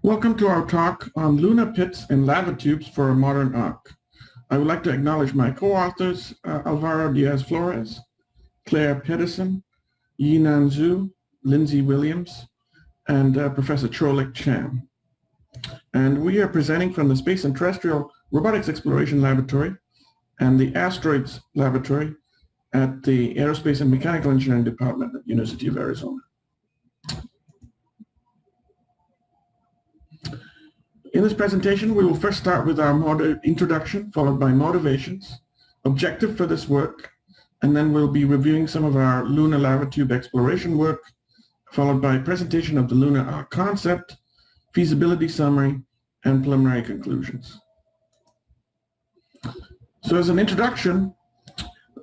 Welcome to our talk on lunar pits and lava tubes for a modern ark. I would like to acknowledge my co-authors, Alvaro Diaz-Flores, Claire Pedersen, Yinan Zhu, Lindsay Williams, and Professor Cholik Cham. And we are presenting from the Space and Terrestrial Robotics Exploration Laboratory and the Asteroids Laboratory at the Aerospace and Mechanical Engineering Department at the University of Arizona. In this presentation, we will first start with our introduction, followed by motivations, objective for this work, and then we'll be reviewing some of our lunar lava tube exploration work, followed by a presentation of the lunar ark concept, feasibility summary, and preliminary conclusions. So as an introduction,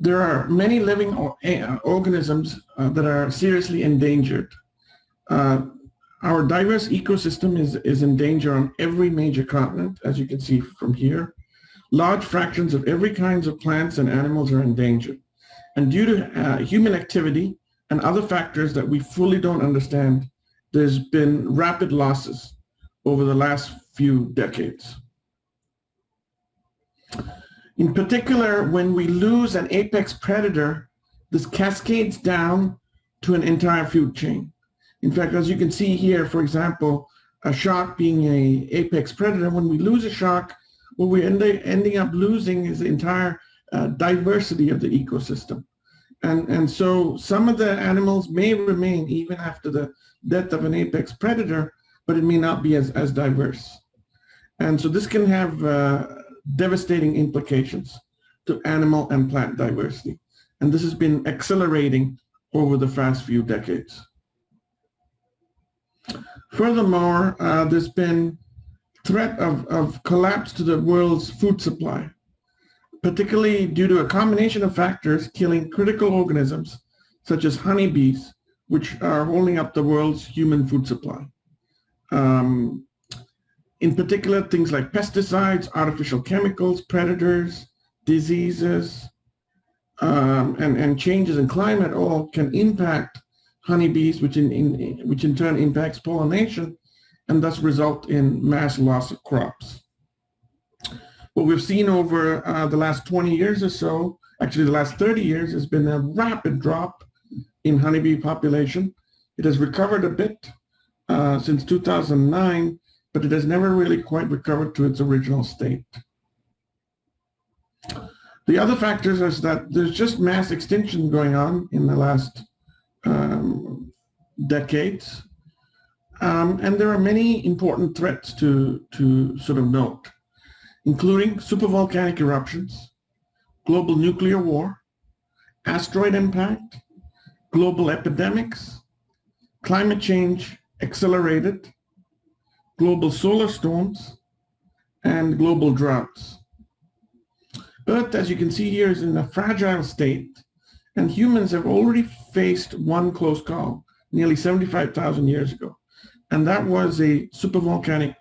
there are many living organisms that are seriously endangered. Our diverse ecosystem is in danger on every major continent, as you can see from here. Large fractions of every kinds of plants and animals are endangered. And due to human activity and other factors that we fully don't understand, there's been rapid losses over the last few decades. In particular, when we lose an apex predator, this cascades down to an entire food chain. In fact, as you can see here, for example, a shark being an apex predator, when we lose a shark, what we're ending up losing is the entire diversity of the ecosystem. And so some of the animals may remain even after the death of an apex predator, but it may not be as diverse. And so this can have devastating implications to animal and plant diversity. And this has been accelerating over the past few decades. Furthermore, there's been threat of collapse to the world's food supply, particularly due to a combination of factors killing critical organisms such as honeybees, which are holding up the world's human food supply. In particular, things like pesticides, artificial chemicals, predators, diseases, and changes in climate all can impact honeybees, which in turn impacts pollination and thus result in mass loss of crops. What we've seen over the last 20 years or so, actually the last 30 years, has been a rapid drop in honeybee population. It has recovered a bit since 2009, but it has never really quite recovered to its original state. The other factors is that there's just mass extinction going on in the last decades, and there are many important threats to sort of note, including supervolcanic eruptions, global nuclear war, asteroid impact, global epidemics, climate change accelerated, global solar storms, and global droughts. Earth, as you can see here, is in a fragile state, and humans have already faced one close call nearly 75,000 years ago, and that was a supervolcanic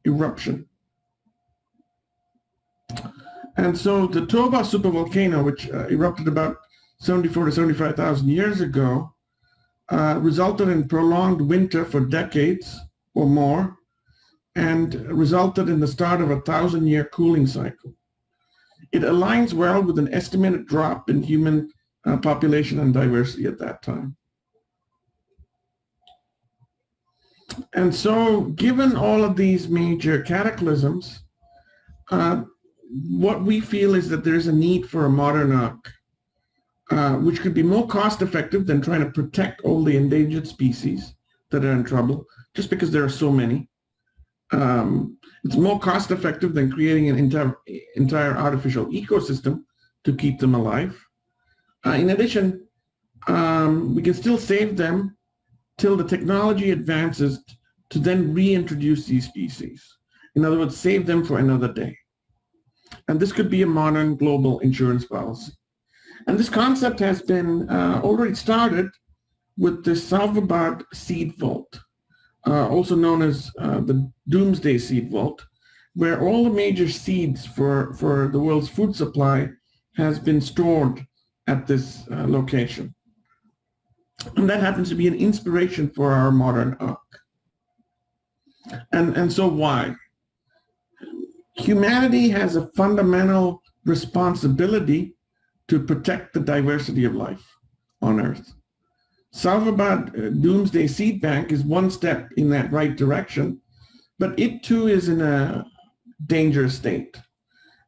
eruption. And so the Toba supervolcano, which erupted about 74 to 75,000 years ago, resulted in prolonged winter for decades or more, and resulted in the start of a 1,000-year cooling cycle. It aligns well with an estimated drop in human population and diversity at that time. And so, given all of these major cataclysms, what we feel is that there's a need for a modern ark, which could be more cost-effective than trying to protect all the endangered species that are in trouble, just because there are so many. It's more cost-effective than creating an entire artificial ecosystem to keep them alive. In addition, we can still save them till the technology advances to then reintroduce these species. In other words, save them for another day. And this could be a modern global insurance policy. And this concept has been already started with the Salvabard Seed Vault, also known as the Doomsday Seed Vault, where all the major seeds for the world's food supply has been stored at this location. And that happens to be an inspiration for our modern ark. And so why? Humanity has a fundamental responsibility to protect the diversity of life on Earth. Salvabad Doomsday Seed Bank is one step in that right direction, but it too is in a dangerous state.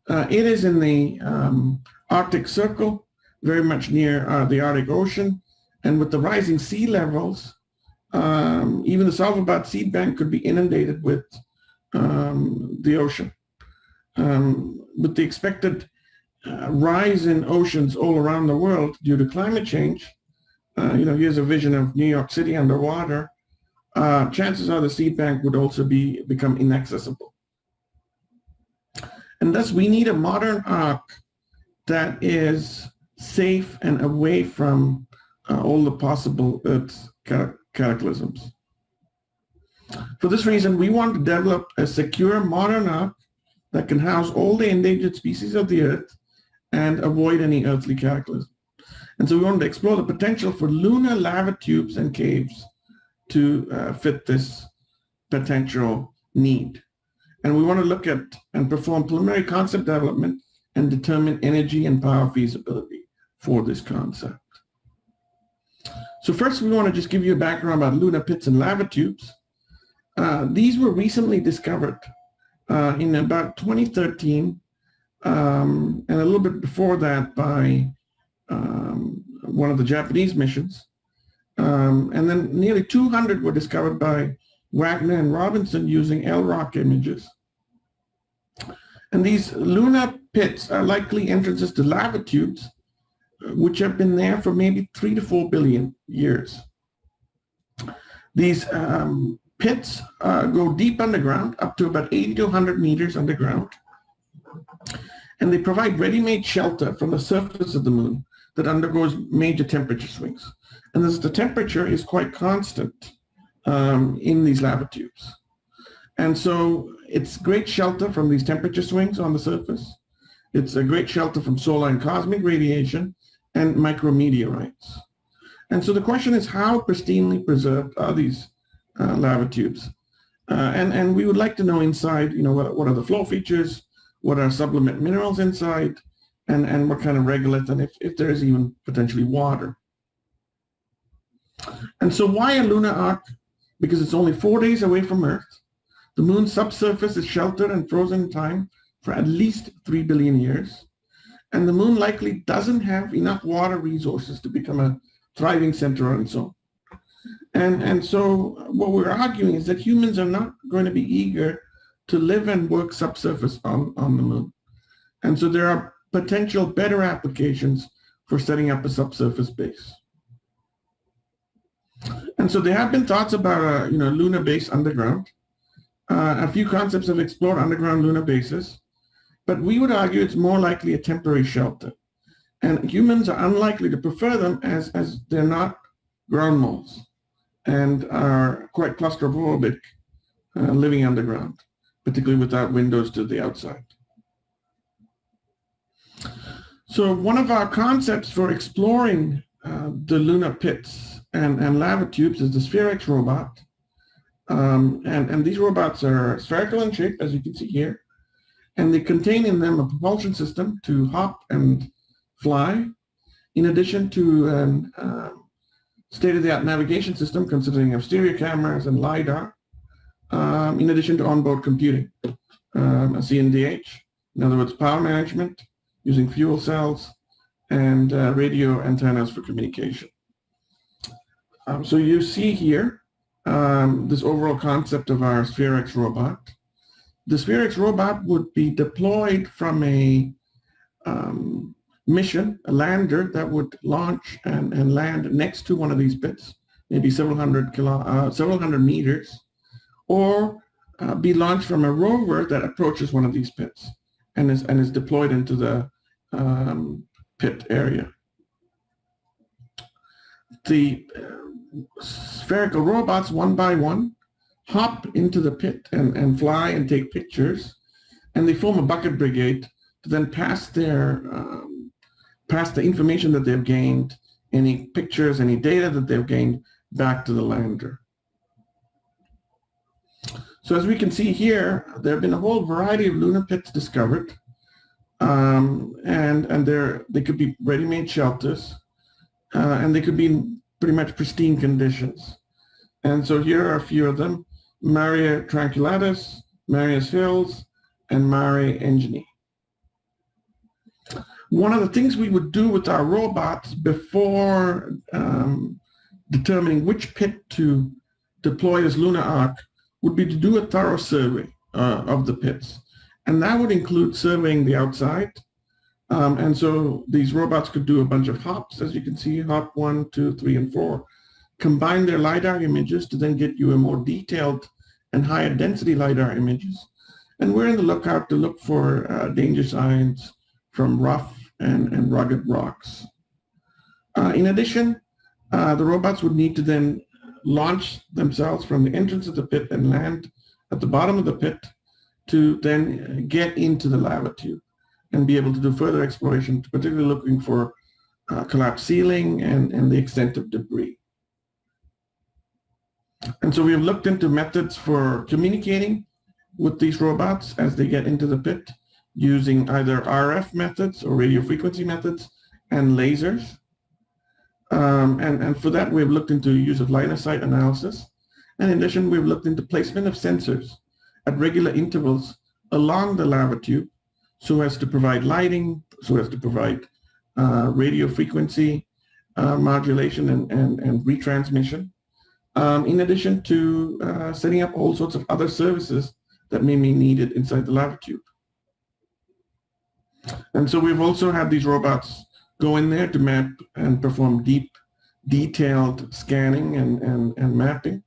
It is in the Arctic Circle, very much near the Arctic Ocean, and with the rising sea levels, even the Salvabad Seed Bank could be inundated with the ocean. With the expected rise in oceans all around the world due to climate change, here's a vision of New York City underwater, chances are the seed bank would also become inaccessible. And thus we need a modern ark that is safe and away from all the possible Earth's cataclysms. For this reason, we want to develop a secure modern ark that can house all the endangered species of the Earth and avoid any earthly cataclysm. And so we wanted to explore the potential for lunar lava tubes and caves to fit this potential need. And we want to look at and perform preliminary concept development and determine energy and power feasibility for this concept. So first, we want to just give you a background about lunar pits and lava tubes. These were recently discovered in about 2013, and a little bit before that by one of the Japanese missions. And then nearly 200 were discovered by Wagner and Robinson using LROC images. And these lunar pits are likely entrances to lava tubes, which have been there for maybe 3 to 4 billion years. These pits go deep underground, up to about 80 to 100 meters underground, and they provide ready-made shelter from the surface of the moon that undergoes major temperature swings. And thus the temperature is quite constant in these lava tubes. And so it's great shelter from these temperature swings on the surface. It's a great shelter from solar and cosmic radiation and micrometeorites. And so the question is, how pristinely preserved are these lava tubes? And we would like to know inside, what are the flow features, what are sublimate minerals inside, and what kind of regolith, and if there is even potentially water. And so why a lunar ark? Because it's only 4 days away from Earth. The moon's subsurface is sheltered and frozen in time for at least 3 billion years. And the moon likely doesn't have enough water resources to become a thriving center on its own. And so what we're arguing is that humans are not going to be eager to live and work subsurface on the moon. And so there are potential better applications for setting up a subsurface base. And so there have been thoughts about a lunar base underground. A few concepts have explored underground lunar bases, but we would argue it's more likely a temporary shelter. And humans are unlikely to prefer them as they're not ground moles and are quite claustrophobic living underground, particularly without windows to the outside. So one of our concepts for exploring the lunar pits and lava tubes is the SphereX robot. And these robots are spherical in shape, as you can see here, and they contain in them a propulsion system to hop and fly, in addition to a state-of-the-art navigation system consisting of stereo cameras and LiDAR, in addition to onboard computing, a CNDH, in other words, power management, using fuel cells, and radio antennas for communication. So you see here this overall concept of our SphereX robot. The SphereX robot would be deployed from a mission, a lander that would launch and land next to one of these pits, maybe several hundred meters, or be launched from a rover that approaches one of these pits and is deployed into the pit area. The spherical robots, one by one, hop into the pit and fly and take pictures, and they form a bucket brigade to then pass the information that they've gained, any pictures, any data that they've gained, back to the lander. So as we can see here, there have been a whole variety of lunar pits discovered, and they could be ready-made shelters, and they could be in pretty much pristine conditions. And so here are a few of them: Mare Tranquillatus, Marius Hills, and Mare Engini. One of the things we would do with our robots before determining which pit to deploy this lunar ark would be to do a thorough survey of the pits. And that would include surveying the outside. And so these robots could do a bunch of hops, as you can see, hop 1, 2, 3, and 4, combine their LiDAR images to then get you a more detailed and higher density LiDAR images. And we're in the lookout to look for danger signs from rough and rugged rocks. In addition, the robots would need to then launch themselves from the entrance of the pit and land at the bottom of the pit to then get into the lava tube and be able to do further exploration, particularly looking for collapsed ceiling and the extent of debris. And so we have looked into methods for communicating with these robots as they get into the pit using either RF methods or radio frequency methods and lasers. And for that, we've looked into use of line of sight analysis. And in addition, we've looked into placement of sensors at regular intervals along the lava tube so as to provide lighting, so as to provide radio frequency modulation and retransmission, in addition to setting up all sorts of other services that may be needed inside the lava tube. And so we've also had these robots go in there to map and perform deep, detailed scanning and mapping.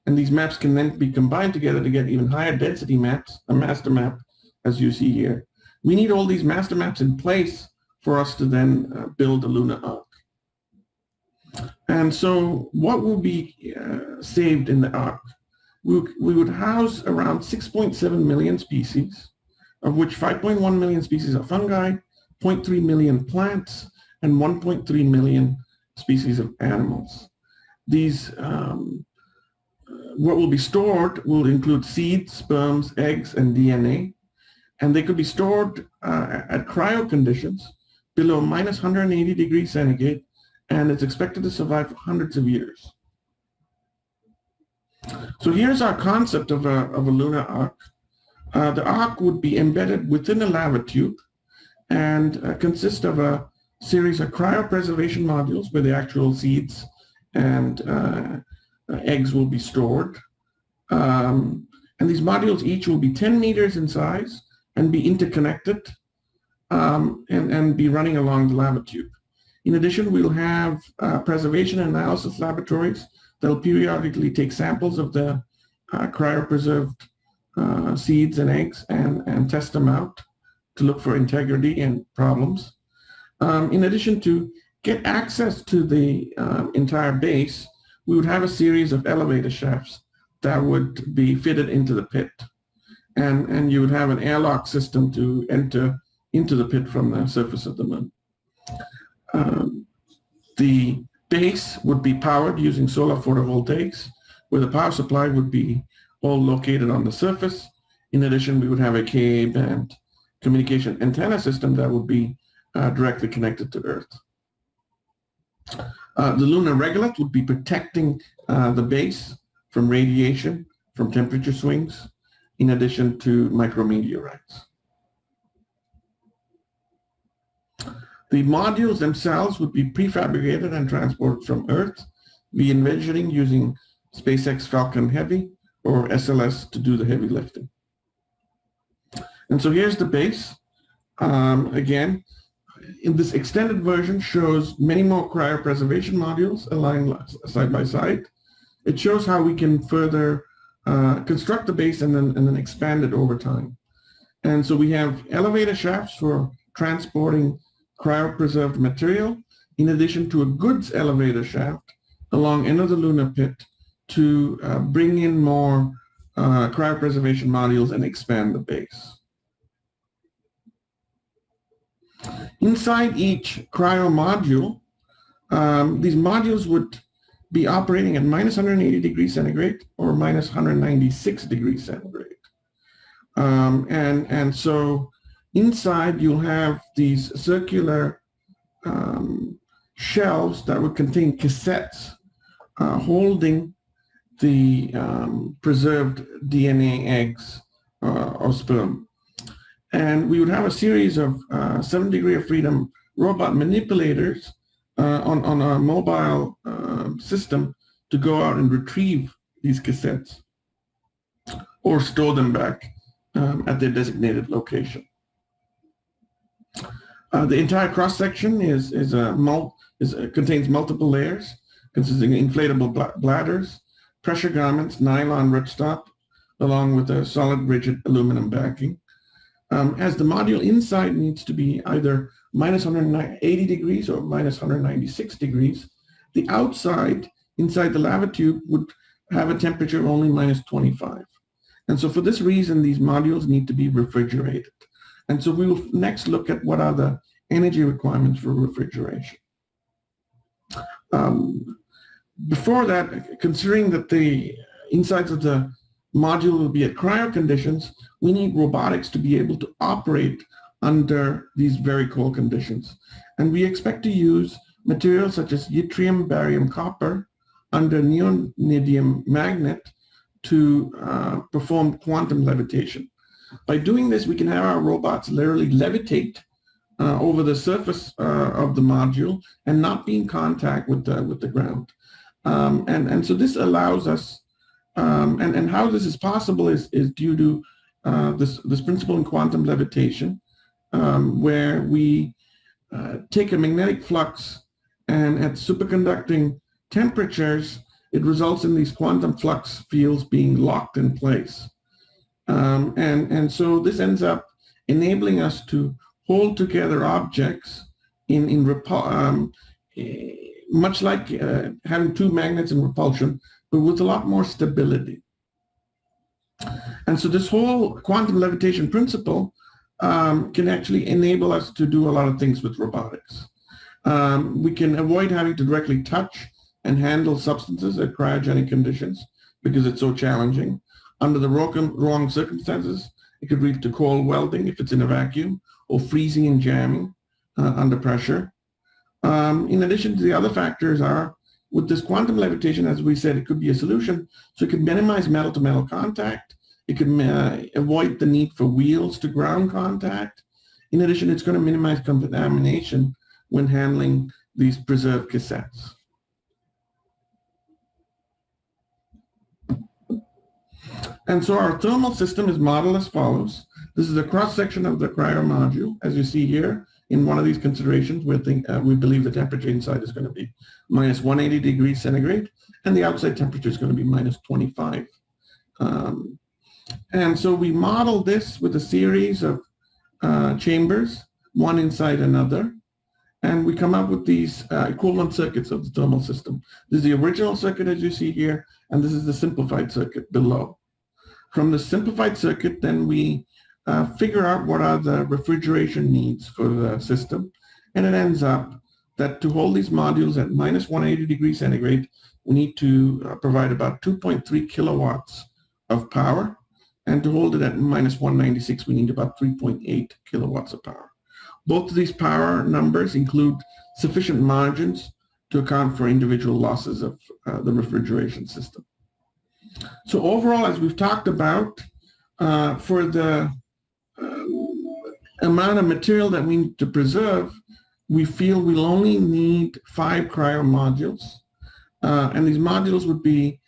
And these maps can then be combined together to get even higher density maps, a master map, as you see here. We need all these master maps in place for us to then build a lunar ark. And so what will be saved in the ark? We would house around 6.7 million species, of which 5.1 million species are fungi, 0.3 million plants, and 1.3 million species of animals. These, what will be stored will include seeds, sperms, eggs, and DNA, and they could be stored at cryo conditions below minus 180 degrees centigrade, and it's expected to survive for hundreds of years. So here's our concept of a lunar ark. The ark would be embedded within a lava tube and consist of a series of cryopreservation modules where the actual seeds and eggs will be stored. And these modules each will be 10 meters in size and be interconnected and be running along the lava tube. In addition, we'll have preservation and analysis laboratories that will periodically take samples of the cryopreserved seeds and eggs and test them out to look for integrity and problems. In addition, to get access to the entire base, we would have a series of elevator shafts that would be fitted into the pit. And you would have an airlock system to enter into the pit from the surface of the moon. The base would be powered using solar photovoltaics, where the power supply would be all located on the surface. In addition, we would have a K-band communication antenna system that would be directly connected to Earth. The lunar regolith would be protecting the base from radiation, from temperature swings, in addition to micrometeorites. The modules themselves would be prefabricated and transported from Earth via envisioning using SpaceX Falcon Heavy or SLS to do the heavy lifting. And so here's the base. Again, in this extended version shows many more cryopreservation modules aligned side by side. It shows how we can further construct the base and then expand it over time. And so we have elevator shafts for transporting cryopreserved material, in addition to a goods elevator shaft along another lunar pit to bring in more cryopreservation modules and expand the base. Inside each cryo module, these modules would be operating at minus 180 degrees centigrade or minus 196 degrees centigrade. And so inside you'll have these circular shelves that would contain cassettes holding the preserved DNA eggs or sperm. And we would have a series of 7 degree of freedom robot manipulators on a mobile system to go out and retrieve these cassettes or store them back at their designated location. The entire cross-section contains multiple layers consisting of inflatable bladders, pressure garments, nylon ripstop, along with a solid rigid aluminum backing. As the module inside needs to be either minus 180 degrees or minus 196 degrees, the outside, inside the lava tube, would have a temperature of only minus 25. And so for this reason, these modules need to be refrigerated. And so we will next look at what are the energy requirements for refrigeration. Before that, considering that the insides of the module will be at cryo conditions, we need robotics to be able to operate under these very cold conditions. And we expect to use materials such as yttrium, barium, copper under neodymium magnet to perform quantum levitation. By doing this, we can have our robots literally levitate over the surface of the module and not be in contact with the ground. And so this allows us, and how this is possible is due to this principle in quantum levitation, where we take a magnetic flux, and at superconducting temperatures, it results in these quantum flux fields being locked in place. And so this ends up enabling us to hold together objects much like having two magnets in repulsion, but with a lot more stability. And so this whole quantum levitation principle can actually enable us to do a lot of things with robotics. We can avoid having to directly touch and handle substances at cryogenic conditions because it's so challenging. Under the wrong circumstances, it could lead to cold welding if it's in a vacuum, or freezing and jamming under pressure. In addition to the other factors are, with this quantum levitation, as we said, it could be a solution. So it can minimize metal-to-metal contact. It can avoid the need for wheels to ground contact. In addition, it's going to minimize contamination when handling these preserved cassettes. And so our thermal system is modeled as follows. This is a cross-section of the cryo module. As you see here, in one of these considerations, we believe the temperature inside is going to be minus 180 degrees centigrade, and the outside temperature is going to be minus 25. And so we model this with a series of chambers, one inside another, and we come up with these equivalent circuits of the thermal system. This is the original circuit, as you see here, and this is the simplified circuit below. From the simplified circuit, then we figure out what are the refrigeration needs for the system, and it ends up that to hold these modules at minus 180 degrees centigrade, we need to provide about 2.3 kilowatts of power, and to hold it at minus 196, we need about 3.8 kilowatts of power. Both of these power numbers include sufficient margins to account for individual losses of the refrigeration system. So overall, as we've talked about, for the amount of material that we need to preserve, we feel we'll only need 5 cryo modules. And these modules would be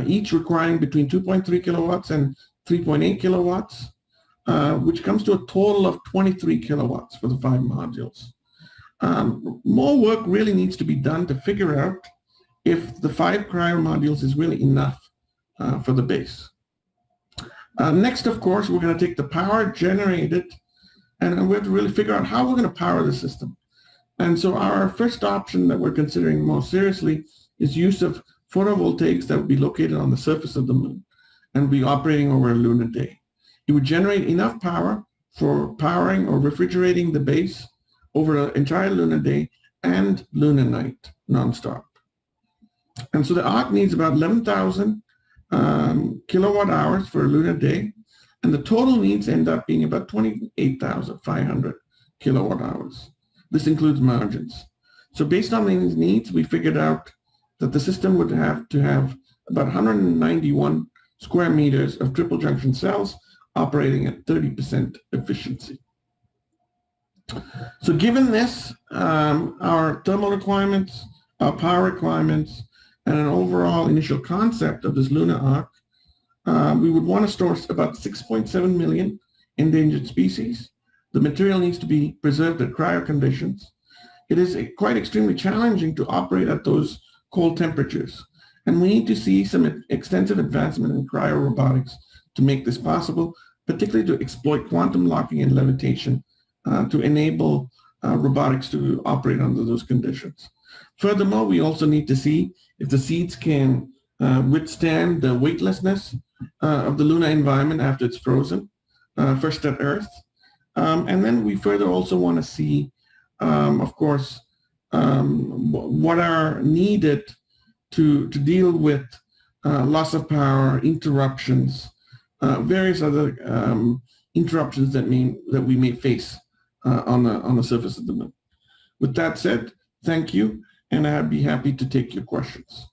each requiring between 2.3 kilowatts and 3.8 kilowatts, which comes to a total of 23 kilowatts for the 5 modules. More work really needs to be done to figure out if the 5 cryo modules is really enough for the base. Next, of course, we're going to take the power generated, and we have to really figure out how we're going to power the system. And so our first option that we're considering most seriously is use of photovoltaics that would be located on the surface of the moon and be operating over a lunar day. It would generate enough power for powering or refrigerating the base over an entire lunar day and lunar night nonstop. And so the arc needs about 11,000 kilowatt hours for a lunar day, and the total needs end up being about 28,500 kilowatt hours. This includes margins. So based on these needs, we figured out that the system would have to have about 191 square meters of triple junction cells operating at 30% efficiency. So given this, our thermal requirements, our power requirements, and an overall initial concept of this lunar arc, we would want to store about 6.7 million endangered species. The material needs to be preserved at cryo conditions. It is quite extremely challenging to operate at those cold temperatures, and we need to see some extensive advancement in cryorobotics to make this possible, particularly to exploit quantum locking and levitation to enable robotics to operate under those conditions. Furthermore, we also need to see if the seeds can withstand the weightlessness of the lunar environment after it's frozen, first at Earth. And then we further also want to see, of course, what are needed to deal with loss of power, interruptions, various other interruptions that we may face on the surface of the moon. With that said, thank you, and I'd be happy to take your questions.